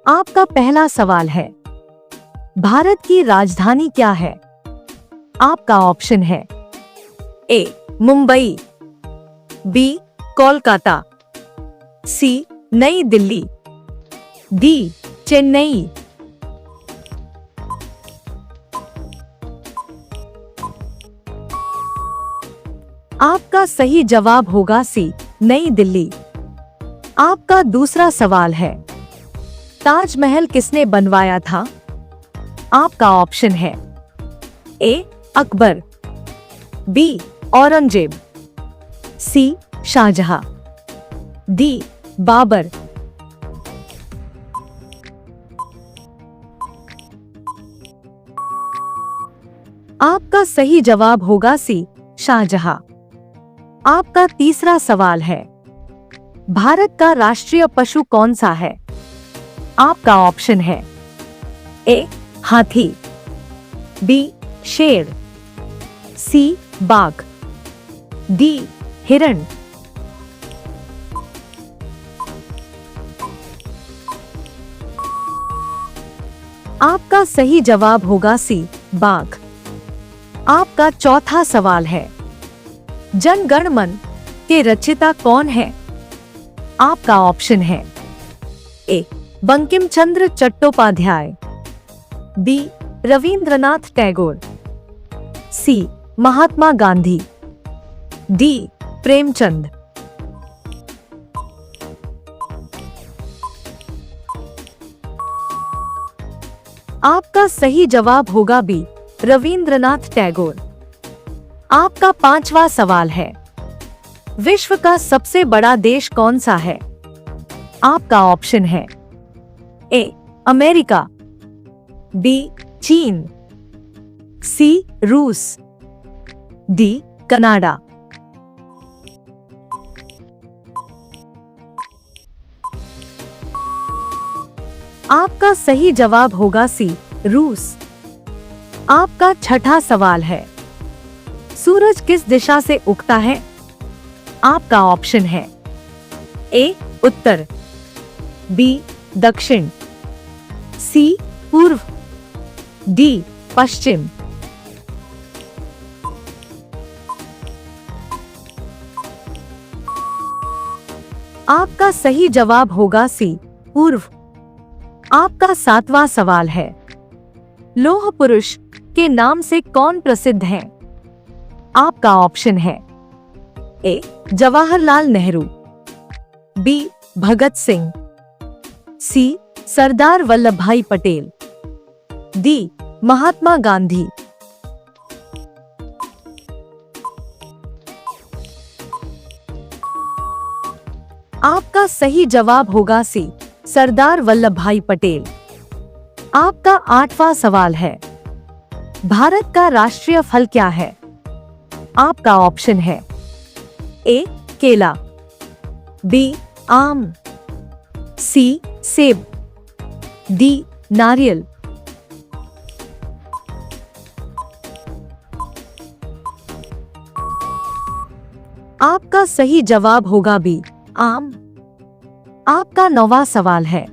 आपका पहला सवाल है, भारत की राजधानी क्या है? आपका ऑप्शन है ए मुंबई, बी कोलकाता, सी नई दिल्ली, डी चेन्नई। आपका सही जवाब होगा सी नई दिल्ली। आपका दूसरा सवाल है, ताजमहल किसने बनवाया था? आपका ऑप्शन है ए अकबर, बी औरंगजेब, सी शाहजहां, डी बाबर। आपका सही जवाब होगा सी शाहजहां। आपका तीसरा सवाल है, भारत का राष्ट्रीय पशु कौन सा है? आपका ऑप्शन है ए हाथी, बी शेर, सी बाघ, डी हिरण। आपका सही जवाब होगा सी बाघ। आपका चौथा सवाल है, जन गण मन के रचयिता कौन है? आपका ऑप्शन है ए बंकिम चंद्र चट्टोपाध्याय, बी रविंद्रनाथ टैगोर, सी महात्मा गांधी, डी प्रेमचंद। आपका सही जवाब होगा बी रविंद्रनाथ टैगोर। आपका पांचवा सवाल है, विश्व का सबसे बड़ा देश कौन सा है? आपका ऑप्शन है ए अमेरिका, बी चीन, सी रूस, डी कनाडा। आपका सही जवाब होगा सी रूस। आपका छठा सवाल है, सूरज किस दिशा से उगता है? आपका ऑप्शन है ए उत्तर, बी दक्षिण, सी पूर्व, डी पश्चिम। आपका सही जवाब होगा सी पूर्व। आपका सातवां सवाल है, लौह पुरुष के नाम से कौन प्रसिद्ध हैं? आपका ऑप्शन है ए जवाहरलाल नेहरू, बी भगत सिंह, सी सरदार वल्लभ भाई पटेल, डी महात्मा गांधी। आपका सही जवाब होगा सी सरदार वल्लभ भाई पटेल। आपका आठवां सवाल है, भारत का राष्ट्रीय फल क्या है? आपका ऑप्शन है ए केला, बी आम, सी सेब, डी नारियल। आपका सही जवाब होगा बी आम। आपका नौवां सवाल है,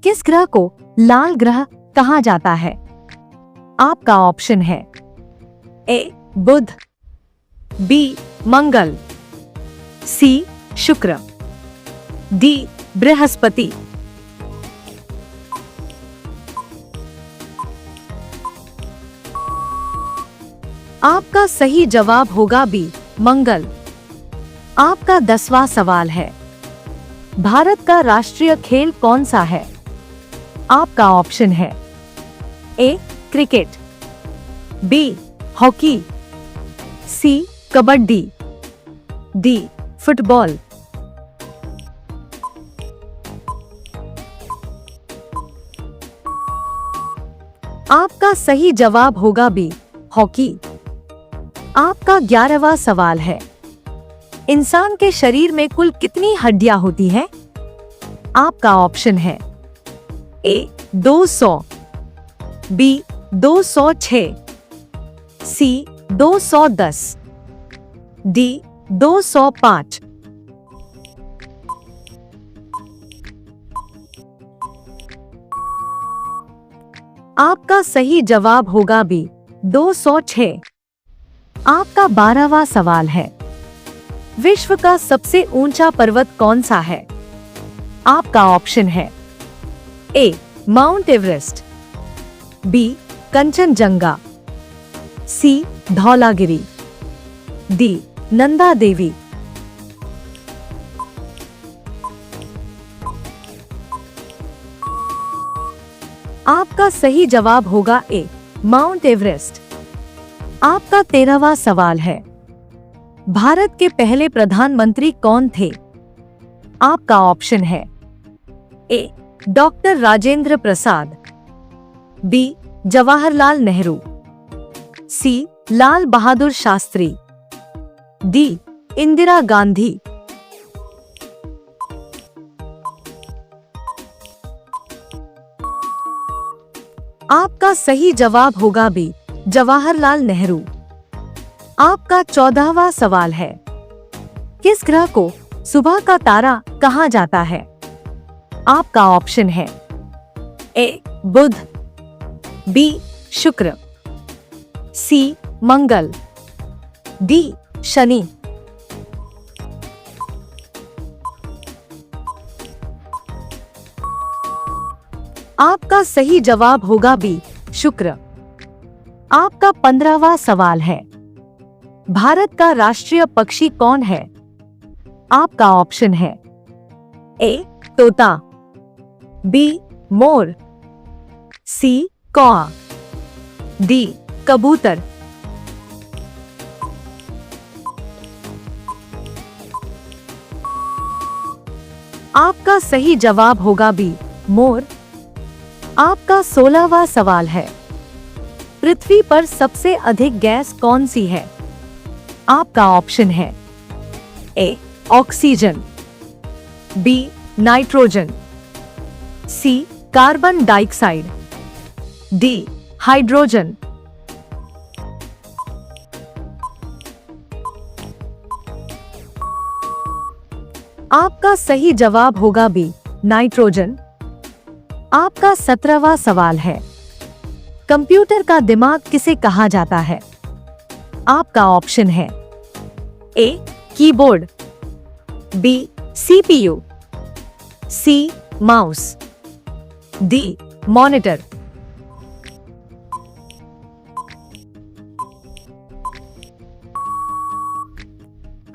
किस ग्रह को लाल ग्रह कहा जाता है? आपका ऑप्शन है ए बुध, बी मंगल, सी शुक्र, डी बृहस्पति। आपका सही जवाब होगा बी मंगल। आपका 10वां सवाल है, भारत का राष्ट्रीय खेल कौन सा है? आपका ऑप्शन है ए क्रिकेट, बी हॉकी, सी कबड्डी, डी फुटबॉल। आपका सही जवाब होगा बी हॉकी। आपका 11वां सवाल है, इंसान के शरीर में कुल कितनी हड्डियां होती हैं? आपका ऑप्शन है ए 200, बी 206, सी 210, डी 205। आपका सही जवाब होगा बी 206। आपका 12वां सवाल है, विश्व का सबसे ऊंचा पर्वत कौन सा है? आपका ऑप्शन है ए माउंट एवरेस्ट, बी कंचनजंगा, सी धौलागिरी, डी नंदा देवी। आपका सही जवाब होगा ए माउंट एवरेस्ट। आपका 13वां सवाल है, भारत के पहले प्रधानमंत्री कौन थे? आपका ऑप्शन है ए डॉक्टर राजेंद्र प्रसाद, बी जवाहरलाल नेहरू, सी लाल बहादुर शास्त्री, डी इंदिरा गांधी। आपका सही जवाब होगा बी जवाहरलाल नेहरू। आपका 14वां सवाल है, किस ग्रह को सुबह का तारा कहा जाता है? आपका ऑप्शन है ए बुध, बी शुक्र, सी मंगल, डी शनि। आपका सही जवाब होगा बी शुक्र। आपका 15वां सवाल है, भारत का राष्ट्रीय पक्षी कौन है? आपका ऑप्शन है ए तोता, बी मोर, सी कौआ, डी कबूतर। आपका सही जवाब होगा बी मोर। आपका 16वां सवाल है, पृथ्वी पर सबसे अधिक गैस कौन सी है? आपका ऑप्शन है A oxygen, B nitrogen, C carbon dioxide, D hydrogen. आपका सही जवाब होगा बी नाइट्रोजन। आपका 17वां सवाल है, कंप्यूटर का दिमाग किसे कहा जाता है? आपका ऑप्शन है a keyboard, B CPU, sea mouse, D monitor.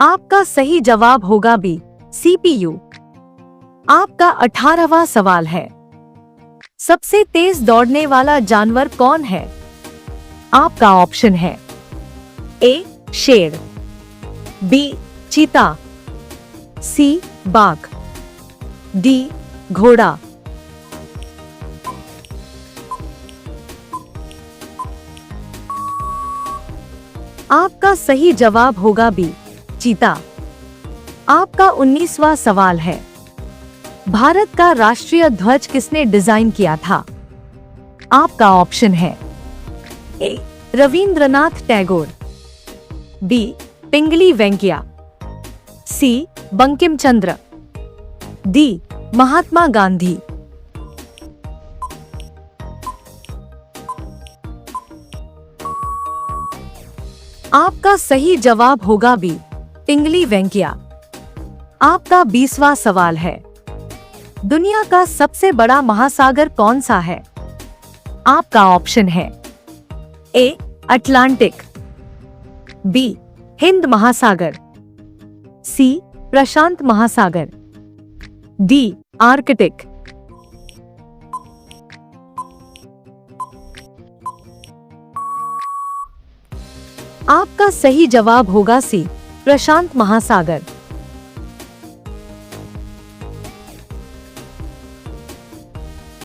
आपका सही जवाब होगा बी सीपीयू। आपका 18वां सवाल है, सबसे तेज दौड़ने वाला जानवर कौन है? आपका ऑप्शन है ए शेर, बी चीता, सी बाघ, डी घोड़ा। आपका सही जवाब होगा बी चीता। आपका 19वां सवाल है, भारत का राष्ट्रीय ध्वज किसने डिजाइन किया था? आपका ऑप्शन है ए रविंद्रनाथ टैगोर, बी पिंगली वेंकैया, सी बंकिम चंद्र, डी महात्मा गांधी। आपका सही जवाब होगा बी पिंगली वेंकैया। आपका 20वां सवाल है, दुनिया का सबसे बड़ा महासागर कौन सा है? आपका ऑप्शन है ए अटलांटिक, बी हिंद महासागर, सी प्रशांत महासागर, डी आर्कटिक। आपका सही जवाब होगा सी प्रशांत महासागर।